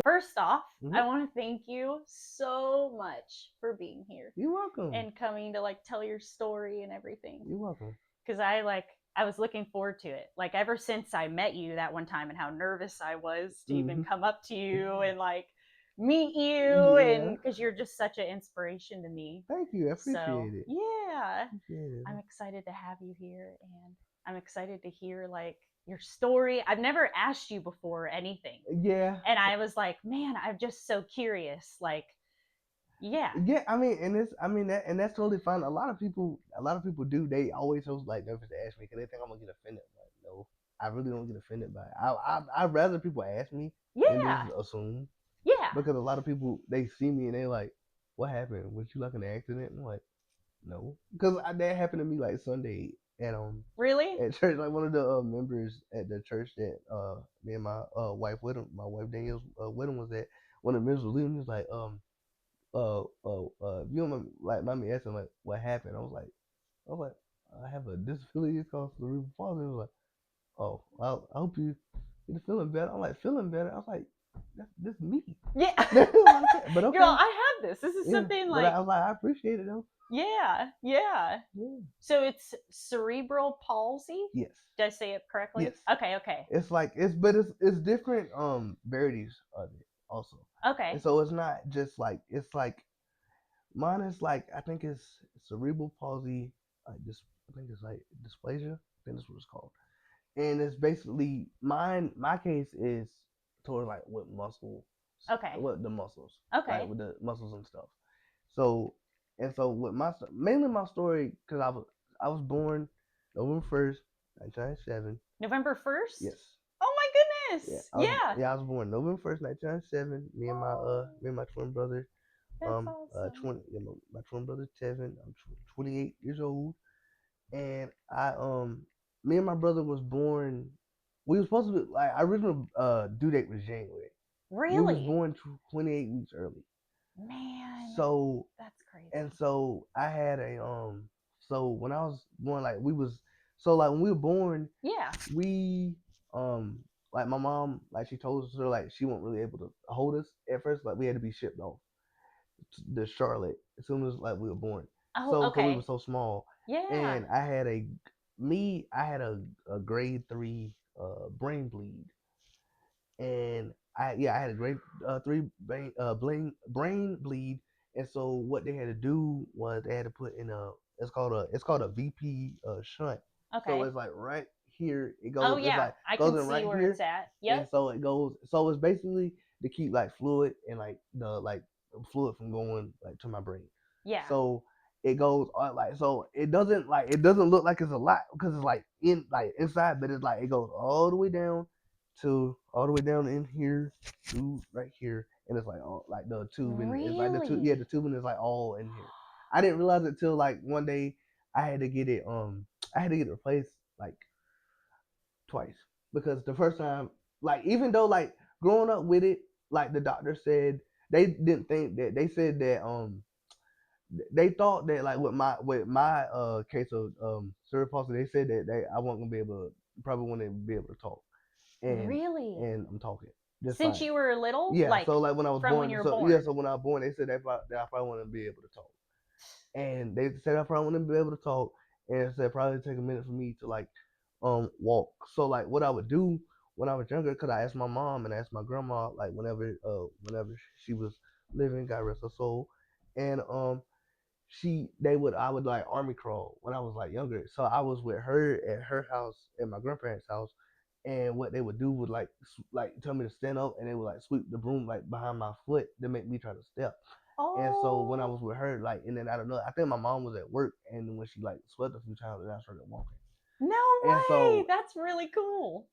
First off, I want to thank you so much for being here. You're welcome. And coming to like tell your story and everything. You're welcome. Because I was looking forward to it. Like ever since I met you that one time and how nervous I was to even come up to you and like meet you, and because you're just such an inspiration to me. Thank you. I appreciate it. Yeah. I'm excited to have you here, and I'm excited to hear like your story. I've never asked you before anything. Yeah. And I was like, man, I'm just so curious. Like, yeah. Yeah, I mean, and that's totally fine. A lot of people do. They always so like nervous to ask me because they think I'm gonna get offended. But no, I really don't get offended by it. I'd rather people ask me than just assume. Yeah. Because a lot of people, they see me and they like, what happened? Was you like an accident? And I'm like, no, because that happened to me like Sunday at Really? at church. Like one of the members at the church that me and my wife my wife Danielle's wedding was at. One of the members was leaving. He was like you don't mind me asking like what happened? I was like, I have a disability. It's called cerebral palsy. He was like, oh, I hope you're feeling better. I'm like, feeling better. I was like, that's me. Yeah. But okay. Girl, I have this. This is something like. But I was like, I appreciate it though. Yeah. So it's cerebral palsy. Yes. Did I say it correctly? Yes. Okay. It's like it's different varieties of it also. Okay. And so it's not just like it's like mine is like I think it's cerebral palsy. I think it's like dysplasia. I think that's what it's called. And it's basically my case is toward like with muscle. Okay. With the muscles. Okay. Like with the muscles and stuff. So with mainly my story because I was born November 1st, 1997. November 1st? Yes. Oh my goodness. Yeah. I was born November 1st, 1997. Me and my twin brother. That's awesome. My twin brother Tevin. I'm 28 years old, and me and my brother was born. We were supposed to be like our original due date was January. Really? We was born 28 weeks early. Man. So that's crazy. And so I had so when I was born, like when we were born, we like my mom, like she told us like she wasn't really able to hold us at first, like we had to be shipped off to Charlotte as soon as like we were born. Oh, okay. So we were so small. Yeah. And I had a grade 3 brain bleed. And I had a grade 3 brain bleed. And so what they had to do was they had to put in it's called a VP shunt. Okay. So it's like right here it goes. Oh yeah, it's like, I goes can in see right where here, it's at. Yep. And so it goes. So it's basically to keep like fluid and like the fluid from going like to my brain. Yeah. So it goes like so it doesn't look like it's a lot because it's like inside, but it's like it goes all the way down in here to right here, and it's like all like the tube and really? it's like the tube. Yeah, the tubing is like all in here. I didn't realize it till like one day I had to get it replaced like twice because the first time like even though like growing up with it, like the doctor said they didn't think that they said that they thought that like with my case of cerebral palsy, they said that I wasn't gonna be able to probably wouldn't be able to talk. And, really? And I'm talking. Since you were little? Yeah. Like, so like when I was born. When you were born. Yeah. So when I was born, they said that I probably wouldn't be able to talk. And they said I probably wouldn't be able to talk. And it said probably take a minute for me to like walk. So like what I would do when I was younger, because I asked my mom and I asked my grandma like whenever she was living, God rest her soul, and I would like army crawl when I was like younger. So I was with her at her house, at my grandparents' house, and what they would do would like tell me to stand up, and they would like sweep the broom like behind my foot to make me try to step. Oh. And so when I was with her, like, and then I don't know, I think my mom was at work, and when she like swept a few times, and I started walking. No way! So, that's really cool.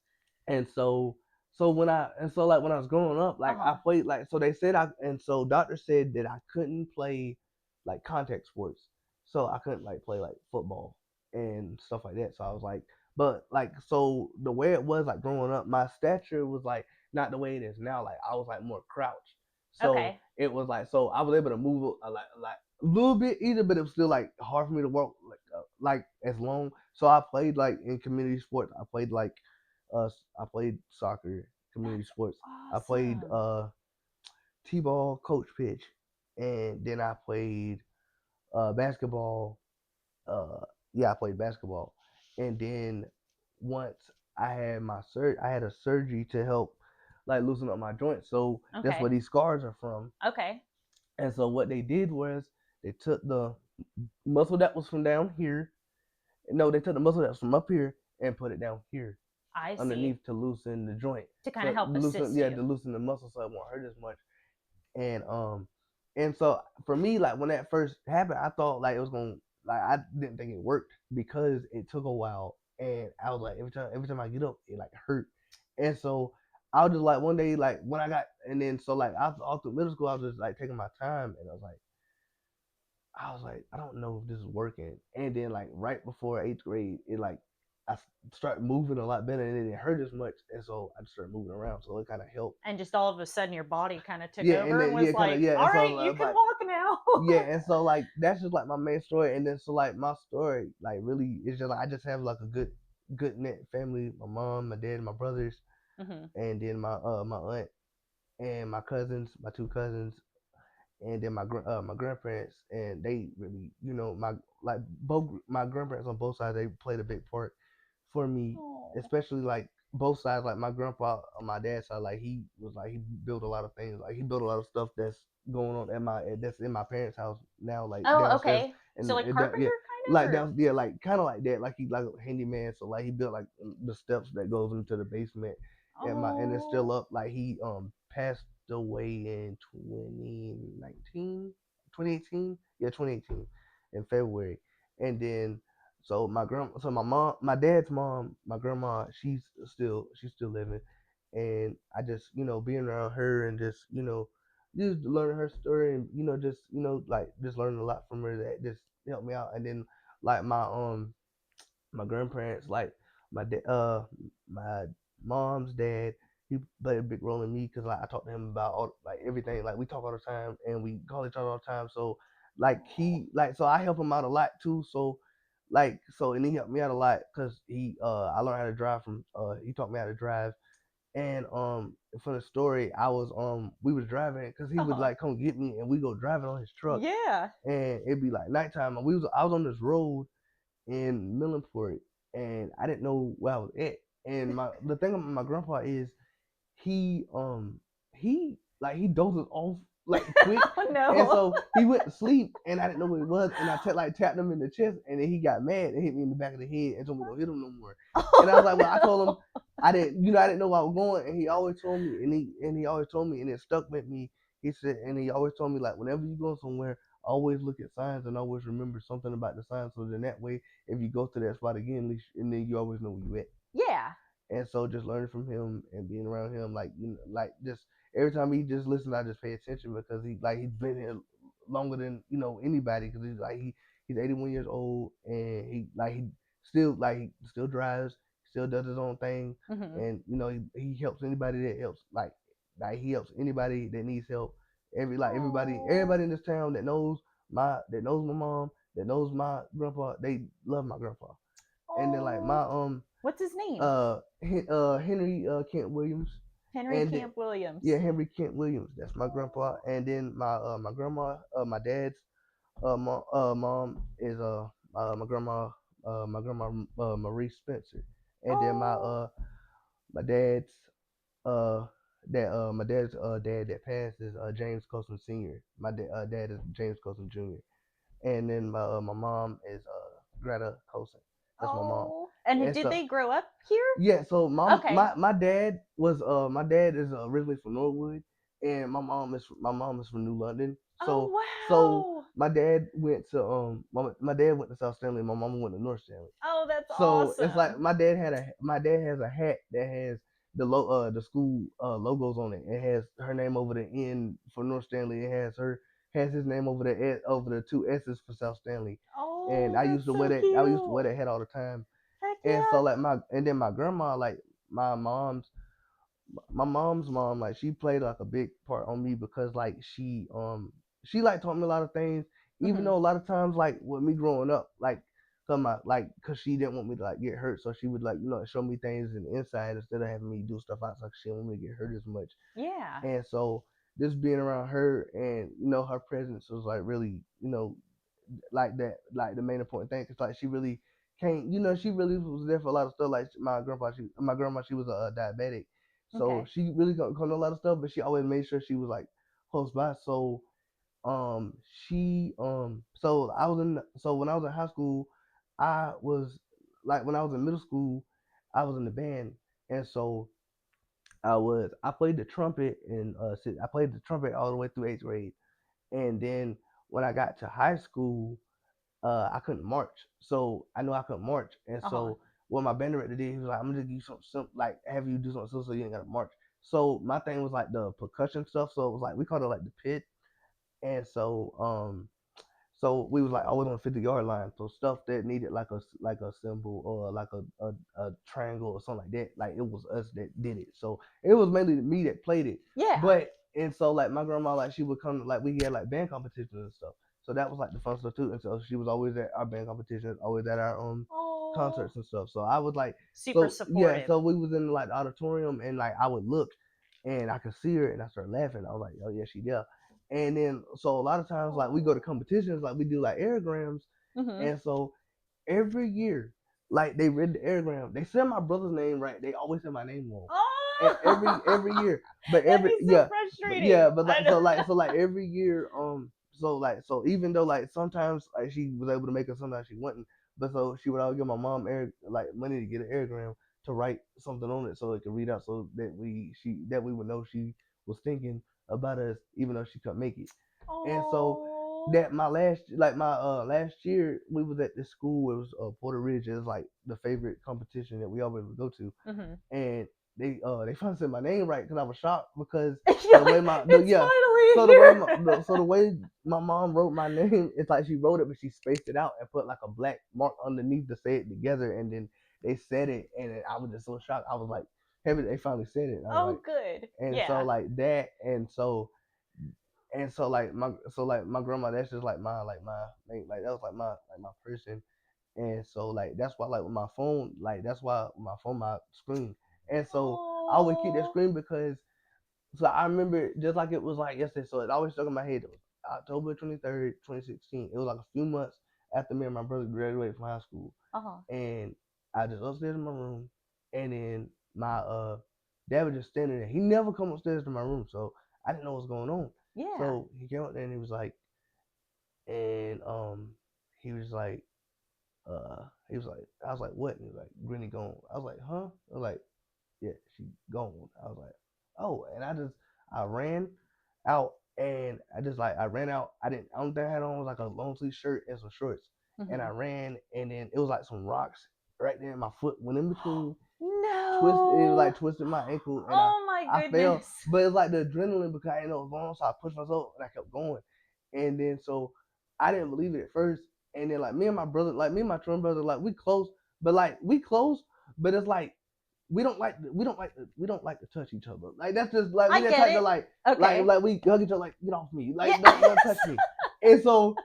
And so when I was growing up, like I played like so they said so doctors said that I couldn't play like contact sports, so I couldn't like play like football and stuff like that. So I was like, but like so the way it was like growing up, my stature was like not the way it is now. Like I was like more crouched, so it was like so I was able to move like a little bit easier, but it was still like hard for me to walk like like as long. So I played like in community sports. Uh I played soccer, community That's sports. I played awesome. t-ball, coach pitch, and then I played basketball. Uh yeah, I played basketball, and then once I had a surgery to help like loosen up my joints. So that's where Okay. these scars are from. Okay. And so what they did was they took the muscle that was from down here. No, they took the muscle that was from up here and put it down here I see. underneath to loosen the joint. To kind of So help loosen, assist yeah, you. to loosen the muscle so it won't hurt as much. And and so for me, like when that first happened, I thought like it was gonna like I didn't think it worked because it took a while, and I was like every time I get up, it like hurt, and so I was just like one day like when I got and then so like all through middle school I was just like taking my time, and I was like, I don't know if this is working. And then like right before eighth grade, it like I started moving a lot better and it didn't hurt as much. And so I just started moving around. So it kind of helped. And just all of a sudden your body kind of took Yeah, and over and then was yeah, kind of like, yeah. all And so right, I you was can like, walk now. yeah, and so like that's just like my main story. And then so like my story, like really, it's just like I just have like a good knit family. My mom, my dad, my brothers, Hmm. and then my aunt and my cousins, my two cousins, and then my grandparents, and they really, my like both my grandparents on both sides, they played a big part for me, Oh. especially like both sides. Like my grandpa on my dad's side, like he was like he built a lot of things, like he built a lot of stuff that's going on at my that's in my parents' house now, like Oh, downstairs, okay. So and like yeah, carpenter kind like of or down yeah, like kind of like that, like he like a handyman, so like he built like the steps that goes into the basement and it's still oh. up. Like he passed away in 2019, 2018, yeah, 2018 in February. And then so my mom, my dad's mom, my grandma, she's still living, and I just being around her and just just learning her story and just like just learning a lot from her that just helped me out. And then like my grandparents, like my mom's dad, he played a big role in me because like I talk to him about all like everything. Like we talk all the time and we call each other all the time. So like Oh. so I help him out a lot too. So and he helped me out a lot because I learned how to drive from he taught me how to drive. And for the story, I was we was driving because he would Uh-huh. like come get me and we go driving on his truck, Yeah. and it'd be like nighttime and I was on this road in Millenport, and I didn't know where I was at. And the thing about my grandpa is he he dozes off like quick, Oh and no. so he went to sleep, and I didn't know what it was, and I tapped him in the chest, and then he got mad and hit me in the back of the head and told me don't hit him no more. And I was Oh like, well, I told him no. I didn't know where I was going, and he always told me, and he always told me, and it stuck with me. He said, and he always told me like whenever you go somewhere, always look at signs and always remember something about the signs, so then that way if you go to that spot again, at least, and then you always know where you at. Yeah. And so just learning from him and being around him, like like just every time he just listens, I just pay attention because he's been here longer than anybody because he's 81 years old and he still drives, still does his own thing, Hmm. and he helps anybody that helps like he helps anybody that needs help. Oh. Everybody in this town that knows my mom, that knows my grandpa, they love my grandpa. And then like my Oh. What's his name? Henry Kent Williams, Henry and then Camp Williams. yeah, Henry Kent Williams. That's my grandpa. Oh. And then my grandma, my dad's mom is my grandma Marie Spencer. And then Oh. my dad's uh my dad's dad that passed is James Colson Senior. My dad is James Colson Jr. And then my mom is Greta Colson. That's my mom. Oh. And And did so they grow up here? yeah, so Okay. my dad is originally from Norwood, and my mom is from New London. So so Oh wow. my dad went to my dad went to South Stanley, my mom went to North Stanley. Oh, that's So it's like awesome. my dad has a hat that has the school logos on it. It has her name over the N for North Stanley. It has his name over over the two S's for South Stanley. And Oh, that's so I used to cute. wear that hat all the time. Heck And so like yeah. my grandma, like my mom's my mom's mom, like she played like a big part on me because like she like taught me a lot of things, even Hmm. though a lot of times like with me growing up, like cause she didn't want me to like get hurt, so she would like show me things in the inside instead of having me do stuff outside. She didn't want me to get hurt as much, Yeah. and so just being around her and her presence was like really like that, like the main important thing, cause like she really came, she really was there for a lot of stuff. Like my grandma, she was a diabetic, so Okay. she really couldn't know a lot of stuff, but she always made sure she was like close by. So um she so I was in so when I was in high school, I was like when I was in middle school, I was in the band, and so I played the trumpet and I played the trumpet all the way through eighth grade, and then when I got to high school, I couldn't march. So I knew I couldn't march, and Uh huh. so what my band director did, he was like, "I'm gonna give you some like have you do something so you ain't gotta march." So my thing was like the percussion stuff. So it was like we called it like the pit, and so we was like always on the 50-yard line. So stuff that needed like a symbol or like a triangle or something like that. Like it was us that did it. So it was mainly me that played it. Yeah. But and so like my grandma, like she would come, like we had like band competitions and stuff. So that was like the fun stuff too. And so she was always at our band competitions, always at our Oh. concerts and stuff. So I was like, Super so yeah, supportive. so we was in like the auditorium, and like I would look and I could see her and I started laughing. I was like, oh yeah, she there. And then so a lot of times like we go to Oh. competitions, like we do like airgrams, Mhm. and so every year, like they read the airgram, they said my brother's name right, they always said my name wrong. And every Oh. year, but That'd every be so frustrating. but I like know. so like every year, so even though like sometimes like she was able to make it, sometimes she wouldn't, but so she would always give my mom air like money to get an airgram to write something on it so it could read out, so that we would know she was thinking about us even though she couldn't make it. And so Oh. that my last year we was at this school. It was Porter Ridge. It was like the favorite competition that we always would go to, Mhm. and they finally said my name right because I was shocked because You're the way like, my no it's yeah finally so the way here. the way my mom wrote my name, it's like she wrote it but she spaced it out and put like a black mark underneath to say it together, and then they said it, and then I was just so shocked. I was like, heaven, they finally said it. And I was Oh, like, good. and so Yeah. like that, and so like my grandma, that's just like my like that was like my person. And so like that's why like with my phone, like that's why my phone, my screen. And so I always keep that Oh. screen because so I remember just like it was like yesterday. So it always stuck in my head. It was October 23rd, 2016. It was like a few months after me and my brother graduated from high school, Uh huh. and I just upstairs in my room, and then my dad was just standing there. He never come upstairs to my room, so I didn't know what's going on. Yeah. So he came up there and he was like, and he was like, he was like, I was like, what? And he was like, Granny gone. I was like, huh? I was like, yeah, she gone. I was like, oh, and I ran out, and I ran out. I don't think I had on was like a long sleeve shirt and some shorts, and I Mhm. ran, and then it was like some rocks right there. My foot went in between, it was No. like twisted my ankle, and Oh my I fell, goodness. but it's like the adrenaline because I didn't know it was wrong, so I pushed myself and I kept going, and then so I didn't believe it at first, and then like me and my brother, like me and my twin brother, like we close, but it's like we don't like to touch each other. Like that's just like we I that get type of it. Okay. like we hug each other like get off me. Yeah. Like don't touch me. And so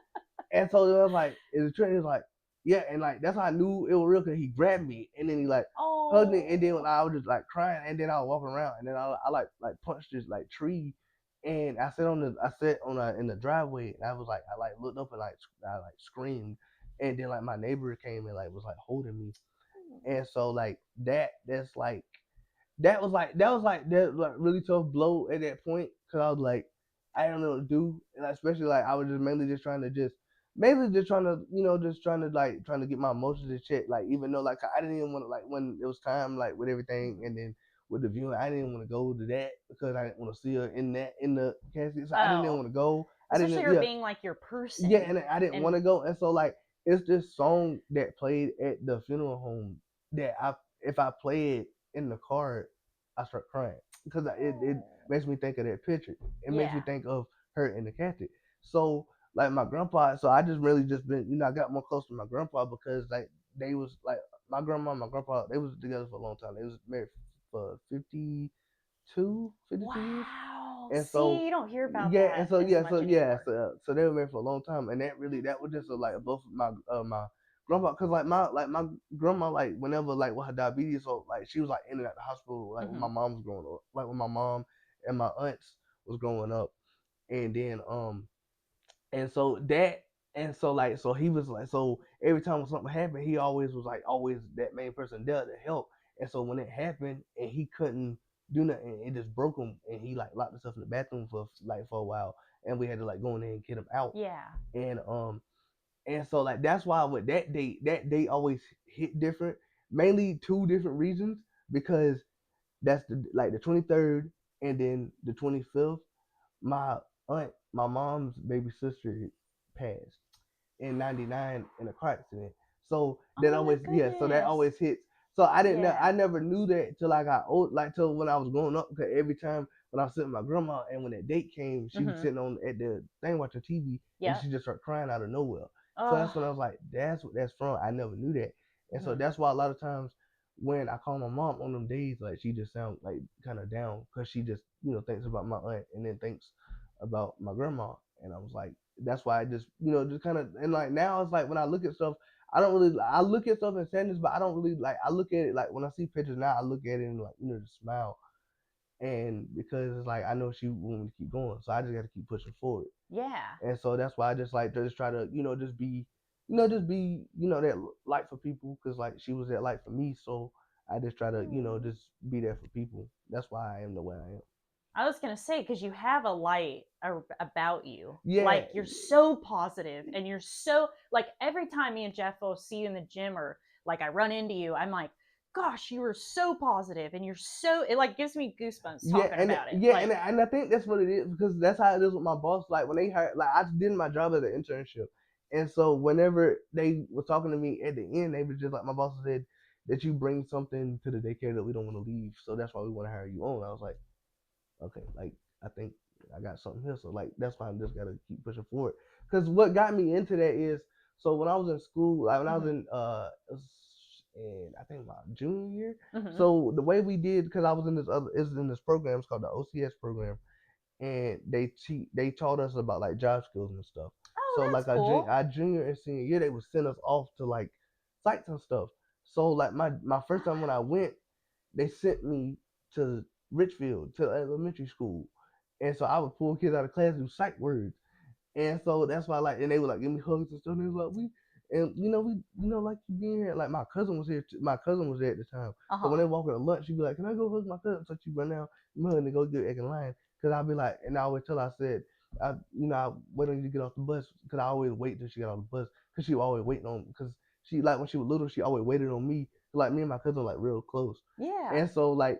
it was like it's was like yeah, and like that's how I knew it was real because he grabbed me and then he like hugged me, and then Oh. I was just like crying, and then I was walking around, and then I like punched this like tree, and I sat on in the driveway, and I like looked up and I like screamed, and then like my neighbor came and like was like holding me, and so like that was like that like really tough blow at that point because I was like I don't know what to do, and especially like I was just mainly just trying to just trying to trying to get my emotions in check, like even though like I didn't even want to like when it was time like with everything, and then with the viewing I didn't even want to go to that because I didn't want to see her in the casket, so I didn't even Oh. want to go. I Especially didn't her yeah being like your yeah, person. and I didn't want And to go, and so like it's this song that played at the funeral home that I if I play it in the car, I start crying because it oh. makes me think of that picture. It makes me Yeah. think of her in the casket. So like my grandpa, so I just really just been I got more close to my grandpa because like they was like my grandma and my grandpa, they was together for a long time. They was married for 52 years. Wow. And See, so you don't hear about yeah, and that so as yeah, much anymore. so they were married for a long time, and that was just a, like both my grandma, cause like my grandma, like whenever like with her diabetes, so like she was like in and out the hospital, like when Mm-hmm. my mom was growing up, like when my mom and my aunts was growing up, and then and so that and so like so he was like so every time something happened, he always was like always that main person there to help, and so when it happened and he couldn't do nothing, it just broke him, and he like locked himself in the bathroom for a while, and we had to like go in there and get him out, Yeah. and so like that's why with that date always hit different, mainly two different reasons, because that's the 23rd and then the 25th. My my mom's baby sister passed in '99 in a car accident. So that Oh my always, yeah, so that goodness. always hits. So I didn't know, I Yeah. never knew that till I got old, like till when I was growing up. Because every time when I was sitting with my grandma and when that date came, she was Mm-hmm. sitting on at the thing watching TV, and Yep. she just started crying out of nowhere. So Oh. that's when I was like, that's what that's from. I never knew that, and so Mm-hmm. that's why a lot of times when I call my mom on them days, like she just sounds like kind of down because she just thinks about my aunt and then thinks about my grandma, and I was like, that's why I just just kind of, and like now it's like when I look at stuff, I don't really, I look at stuff in sadness, but I don't really like, I look at it like when I see pictures now, I look at it and like just smile, and because it's like I know she want me to keep going, so I just got to keep pushing forward, Yeah. and so that's why I just like to just try to just be just be that light for people, because like she was that light for me, so I just try to Hmm. just be there for people. That's why I am the way I am. I was gonna say because you have a light about you, Yeah, like you're so positive, and you're so like every time me and Jeff will see you in the gym or like I run into you, I'm like, gosh, you are so positive, and you're so it like gives me goosebumps yeah, talking and about it. yeah, Like, and I think that's what it is, because that's how it is with my boss. Like when they hired, like I did my job as an internship, and so whenever they were talking to me at the end, they were just like, my boss said that you bring something to the daycare that we don't want to leave, so that's why we want to hire you on. I was like, okay, like I think I got something here, so like that's why I just gotta keep pushing forward. Because what got me into that is, so when I was in school, like when I was mm-hmm, in I think my junior year. mm-hmm. So the way we did, because I was in this other is in this program, it's called the OCS program, and they taught us about like job skills and stuff. So Oh, that's like cool. our junior and senior year, they would send us off to like sites and stuff. So like my first time when I went, they sent me to Richfield to elementary school, and so I would pull kids out of class and do sight words, and so that's why like, and they would like give me hugs and stuff. And they was like, we, and we, like you being here. Like my cousin was here. My cousin was there at the time. Uh So when huh. they walk in lunch, she'd be like, "Can I go hug my cousin?" So she run down, and go get egg in line. Cause I'll be like, and I always tell her, I said, I wait on you to get off the bus. Cause I always wait till she got off the bus. Cause she was always waiting on. Cause she like when she was little, she always waited on me. Like me and my cousin like real close. Yeah. And so like,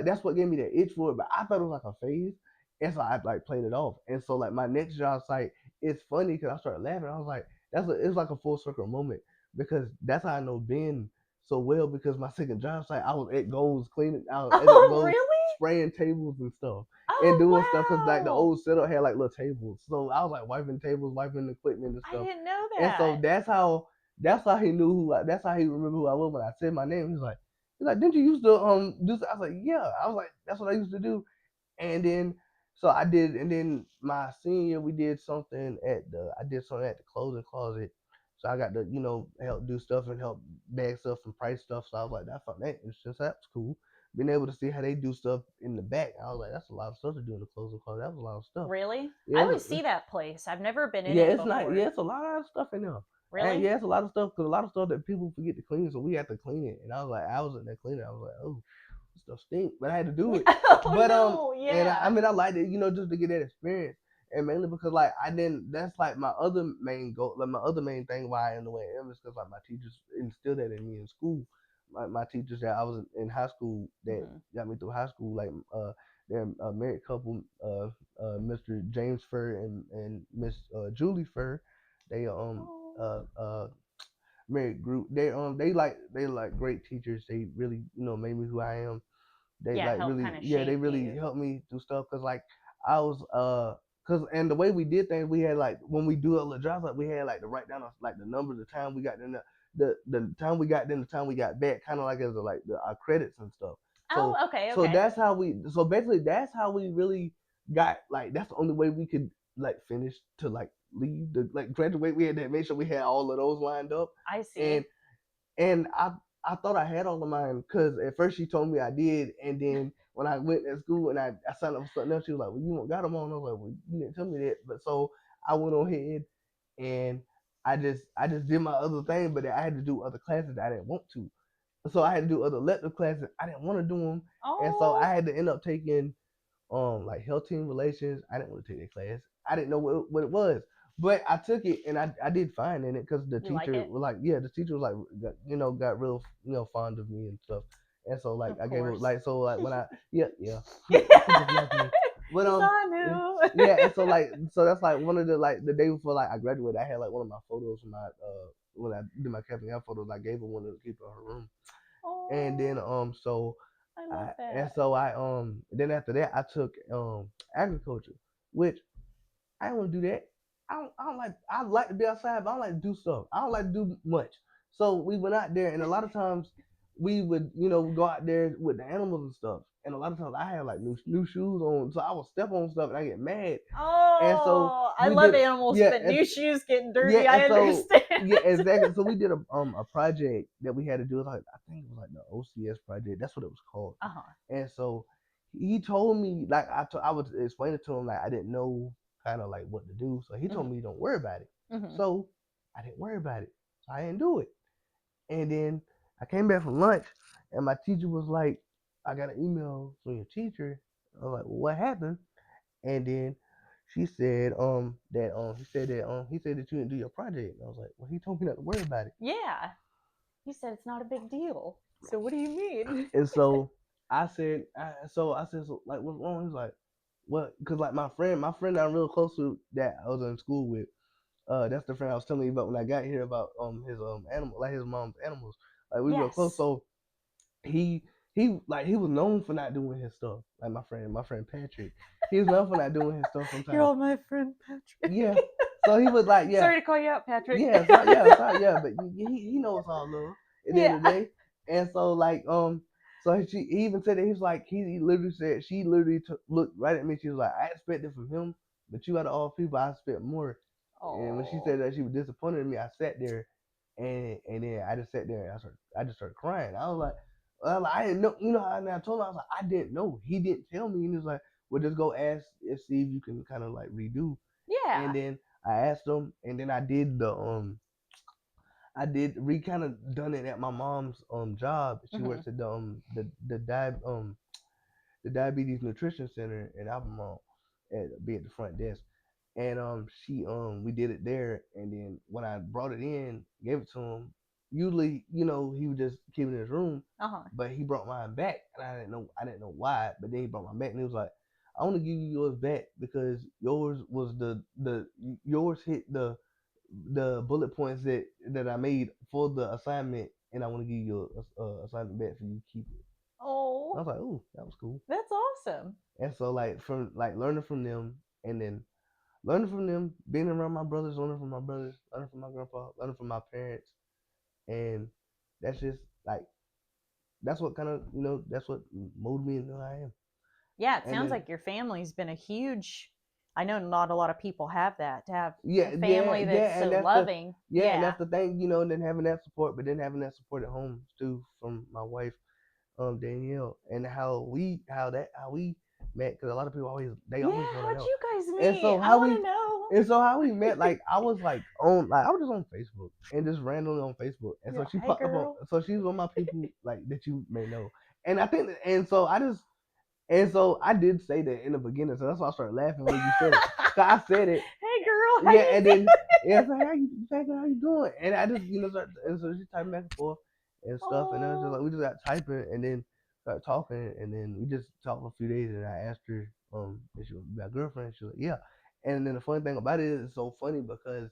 that's what gave me that itch for it. But I thought it was like a phase, and so I like played it off. And so like my next job site, it's funny because I started laughing. I was like, it's like a full circle moment, because that's how I know Ben so well, because my second job site, I was at Goals cleaning. I was at Oh, Goals really? spraying tables and stuff and doing stuff, because like the Oh, wow. old setup had like little tables. So I was like wiping tables, wiping equipment and I stuff. didn't know And so that. that's how he knew that's how he remembered who I was when I said my name. He's like, didn't you used to do? I was like, yeah. I was like, that's what I used to do. And then so I did, and then my senior year we did something I did something at the clothing closet. So I got to help do stuff and help bag stuff and price stuff. So I was like, I found that interesting. So that's cool. Being able to see how they do stuff in the back, I was like, that's a lot of stuff to do in the clothing closet. That was a lot of stuff. Really? I Yeah, always see that place. I've never been in yeah, it it's not. Yeah, before. it's a lot of stuff in there. And Really? yeah, it's a lot of stuff, because a lot of stuff that people forget to clean, so we had to clean it. And I was like, I was in there cleaning. I was like, oh, this stuff stink, but I had to do it. Oh But no, and I yeah. mean, I liked it, just to get that experience, and mainly because like I didn't. That's like my other main goal, like my other main thing why I am the way I am is because like my teachers instilled that in me in school. My teachers that I was in high school that Hmm. got me through high school, like they're a married couple, Mr. James Fur and Miss Julie Fur. They Oh. uh uh married group. They like great teachers. They really made me who I am. They Yeah, like help really, kind of yeah, they shape really you. helped me do stuff, because like I was cause and the way we did things, we had like when we do a jobs, like we had like to write down like the numbers, the time we got in the time we got, then the time we got back, kind of like as like our credits and stuff. Oh, So okay, so okay. that's how we so basically that's how we really got, like that's the only way we could like finish to like leave to like graduate, we had to make sure we had all of those lined up. I see. And I thought I had all of mine because at first she told me I did, and then when I went to school and I signed up for something else, she was like, "Well, you don't got them on." I was like, "Well, you didn't tell me that." But so I went on ahead and I just did my other thing, but I had to do other classes that I didn't want to. So I had to do other elective classes. I didn't want to do them, and so I Oh, had to end up taking like health team relations. I didn't want to take that class. I didn't know what it was, but I took it and I did fine in it because the you like teacher it? was like, yeah, the teacher was like, got real fond of me and stuff, and so like Of I gave it course. like so like when I yeah Because teachers love me, but I yeah, knew. yeah, and so like so that's like one of the like the day before like I graduated, I had like one of my photos from my when I did my camping out photos, I gave her one to keep in her room, and then Oh, so I love and that. so I then after that I took agriculture, which I don't want to do that. I like to be outside, but I don't like to do stuff. I don't like to do much. So we went out there, and a lot of times we would go out there with the animals and stuff. And a lot of times I had like new shoes on, so I would step on stuff and I get mad. And so Oh, I we love did animals, yeah, but new shoes getting yeah, dirty, and I so understand. yeah, exactly. So we did a project that we had to do. Like I think it was like the OCS project. That's what it was called. Uh-huh. And so he told me like I was explaining to him like I didn't know kind of like what to do. So he told Mm-hmm. me don't worry about it. Mm-hmm. So I didn't worry about it. So I didn't do it. And then I came back from lunch, and my teacher was like, "I got an email from your teacher." I was like, "Well, what happened?" And then she said that he said that you didn't do your project. And I was like, well, he told me not to worry about it. Yeah. He said it's not a big deal. So what do you mean? And so I said so, like what's wrong? He's like, what? Because like my friend I'm real close to that I was in school with. That's the friend I was telling you about when I got here about his animal like his mom's animals. Like we real close. Yes. So he he was known for not doing his stuff. Like my friend Patrick, he was known for not doing his stuff You're sometimes. all my friend Patrick. Yeah. So he was like, yeah, Sorry to call you out, Patrick. yeah, so yeah, so yeah, but he knows all love at the end Yeah. of the day. And so like so he even said that he was like he literally said she literally looked right at me. She was like, I expected from him, but you out of all people, I expect more. And when she Oh. said that she was disappointed in me, I sat there and then I just sat there and I just started crying. I was like, well, I didn't know, and I told him I was like, I didn't know. He didn't tell me, and he was like, well, just go ask and see if you can kind of like redo. And Yeah. then I asked him, and then I did I did re kind of done it at my mom's job. She Mm-hmm. works at the diabetes nutrition center in Albemarle at be at the front desk. And she we did it there, and then when I brought it in, gave it to him. Usually, he would just keep it in his room, Uh-huh. but he brought mine back, and I didn't know why. But then he brought mine back, and he was like, "I want to give you yours back because yours was the yours hit the bullet points that I made for the assignment, and I want to give you your assignment back for you to keep it." I Oh, was like, "Ooh, that was cool." that's awesome. And so like from like learning from them, and then learning from them, being around my brothers, learning from my grandpa, learning from my parents, and that's just like that's what kind of that's what molded me into who I am. Yeah, it And sounds then like your family's been a huge. I know not a lot of people have that. To have yeah, a yeah, family that's yeah, and so that's the loving. yeah, and Yeah. that's the thing, and then having that support, but then having that support at home too from my wife, Danielle, and how we met because a lot of people Yeah, always want to how'd know, you guys and meet? so I how want we to know. and so how we met, like I was just on Facebook and just randomly on Facebook, and so You're, she hey, popped up on, girl. so she's one of my people like that you may know, and I think, and so I just and so I did say that in the beginning, so that's why I started laughing when you said it. Cause I said it, Hey, girl. How yeah, you and doing? then yeah, it's like how you doing? And I just and so she typed back and forth and stuff, and I was just Oh, like we just got typing, and then started talking, and then we just talked for a few days, and I asked her if she was my girlfriend. She was like yeah, and then the funny thing about it is it's so funny because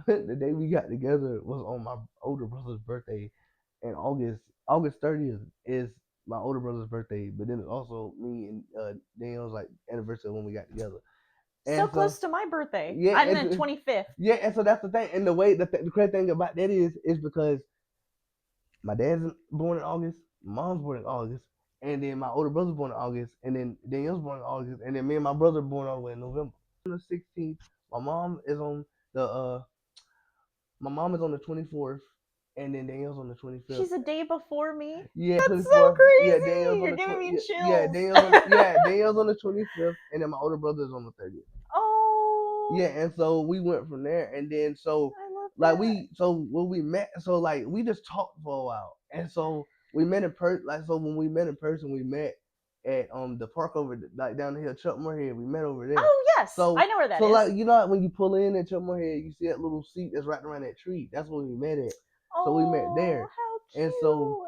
the day we got together was on my older brother's birthday, and August 30th is my older brother's birthday, but then it's also me and Daniel's like anniversary when we got together, so and so close to my birthday. yeah, I'm the 25th. yeah, and so that's the thing. And the way the crazy thing about that is because my dad's born in August, my mom's born in August, and then my older brother's born in August, and then Danielle's born in August, and then me and my brother born all the way in November. On the 16th, my mom is on the my mom is on the 24th, and then Danielle's on the 25th. She's a day before me. Yeah, That's so 24th. Yeah, crazy. Danielle's on You're the giving me yeah, chills. Danielle's on the 25th, and then my older brother is on the 30th. Oh. Yeah, and so we went from there, and then so I love like that. so when we met, so like we just talked for a while, and so we met in person. Like so when we met in person, we met at the park over like down the hill, Chuckmore Head. We met over there. Oh yes, I know where that is. Like you know like, when you pull in at Chuckmore Head, you see that little seat that's right around that tree. That's where we met at. So we met Oh, there, how and so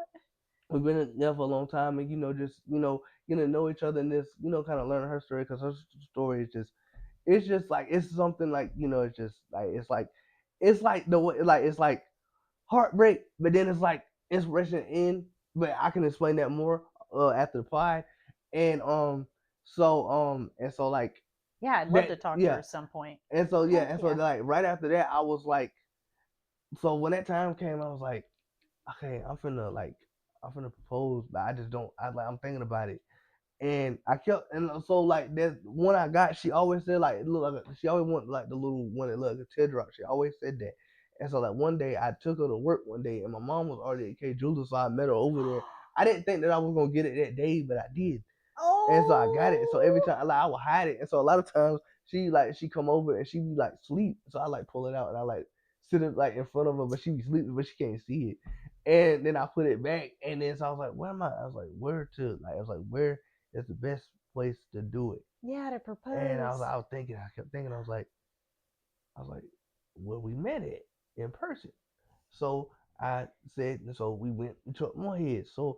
cute. we've been there for a long time, and just getting to know each other, and this kind of learning her story because her story is just like it's something like it's just like it's like the way like it's like heartbreak, but then it's like inspiration in. But I can explain that more after the pod, and like Yeah, I'd love that to talk to her yeah, at some point. and so yeah, Heck and so yeah. like right after that, I was like, so when that time came, I was like, okay, I'm finna propose, but I just don't. I'm thinking about it. And I kept, and so like that one I got, she always said like it looked like she always wanted like the little one that looked like a teardrop. She always said that. And so like one day I took her to work one day, and my mom was already at K Jeweler, so I met her over there. I didn't think that I was gonna get it that day, but I did. And so I got it. So every time I would hide it. And so a lot of times she come over and she be like sleep. So I like pull it out and I like sit it like in front of her, but she be sleeping, but she can't see it. And then I put it back, and then so I was like, where am I? I was like, where to? Like I was like, where is the best place to do it? Yeah, to And propose. I kept thinking, I was like, where we met it in person. So I said, so we took more heads. So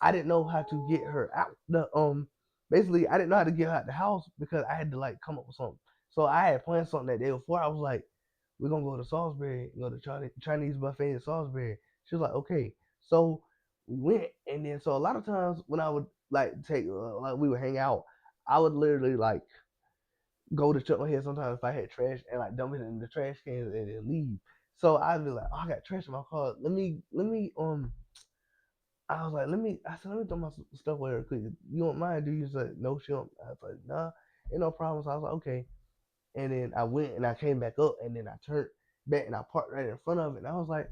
I didn't know how to get her out the basically I didn't know how to get her out the house because I had to like come up with something. So I had planned something that day before. I was like, we're gonna go to Salisbury, go to Chinese buffet in Salisbury. She was like, okay. So we went, and then so a lot of times when I would like take like we would hang out, I would literally like go to chuck my head sometimes if I had trash and like dump it in the trash can and then leave. So I'd be like, oh, I got trash in my car. I was like, I said, let me throw my stuff away real quick. You don't mind, do you? She's like, no, she don't. I was like, nah, ain't no problem. So I was like, okay. And then I went and I came back up and then I turned back and I parked right in front of it. And I was like,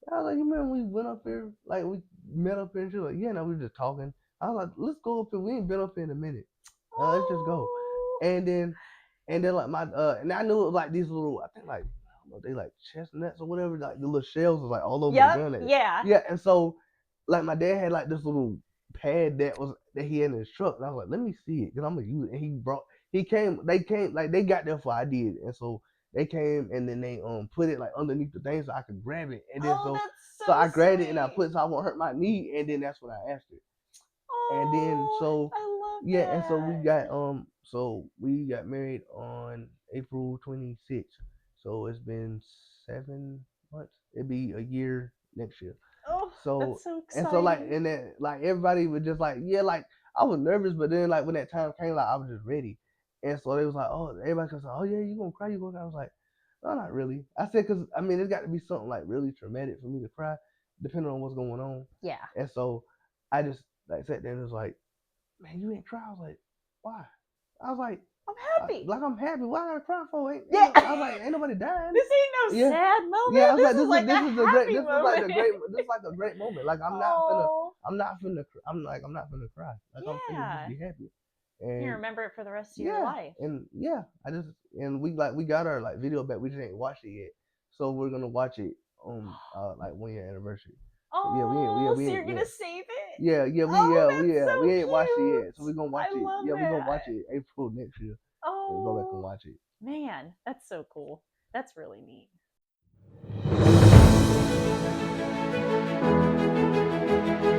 you remember we went up here, like we met up here and she was like, yeah, no, we were just talking. I was like, let's go up here. We ain't been up here in a minute. Let's just go. Oh. And then like my and I knew it was like these little I think like I don't know they like chestnuts or whatever like the little shells was like all over the Yep. ground. Yeah. Yeah, and so like my dad had like this little pad that he had in his truck, and I was like, let me see it because I'm gonna use it. And they came like they got there before I did, and so they came and then they put it like underneath the thing so I could grab it, and then Oh, so that's so so I grabbed it and I sweet. put it so I won't hurt my knee, and then that's when I asked her. And then Oh, so I love yeah, and that. so we got married on April 26th. So it's been 7 months. It'd be a year next year. Oh, So that's so and so like exciting. and then like everybody was just like yeah like I was nervous, but then like when that time came like I was just ready. And so they was like, oh, everybody was like, oh yeah, you gonna cry, you gonna cry. I was like, no, not really. I said, cause I mean, it's got to be something like really traumatic for me to cry, depending on what's going on. Yeah. And so I just like sat there and was like, man, you ain't cry. I was like, why? I was I'm happy. like I'm happy. Why I gotta cry for? Yeah. I was like, ain't nobody dying. This ain't no Yeah, sad yeah. I moment. was like, This is like a happy this is like moment. the great, this is like a great moment. Like Oh. I'm not finna cry. Like I'm finna just Yeah. be happy. You And remember it for the rest of your yeah, life. and yeah, we got our like video back. We just ain't watched it yet, so we're gonna watch it on like 1 year anniversary. So Oh, so you're gonna save it? Oh, that's we so ain't watched it yet. So cute. we're gonna watch I it. love Yeah, we're gonna watch that. it April next year. And we'll go back and Oh, watch it. man, that's so cool. That's really neat.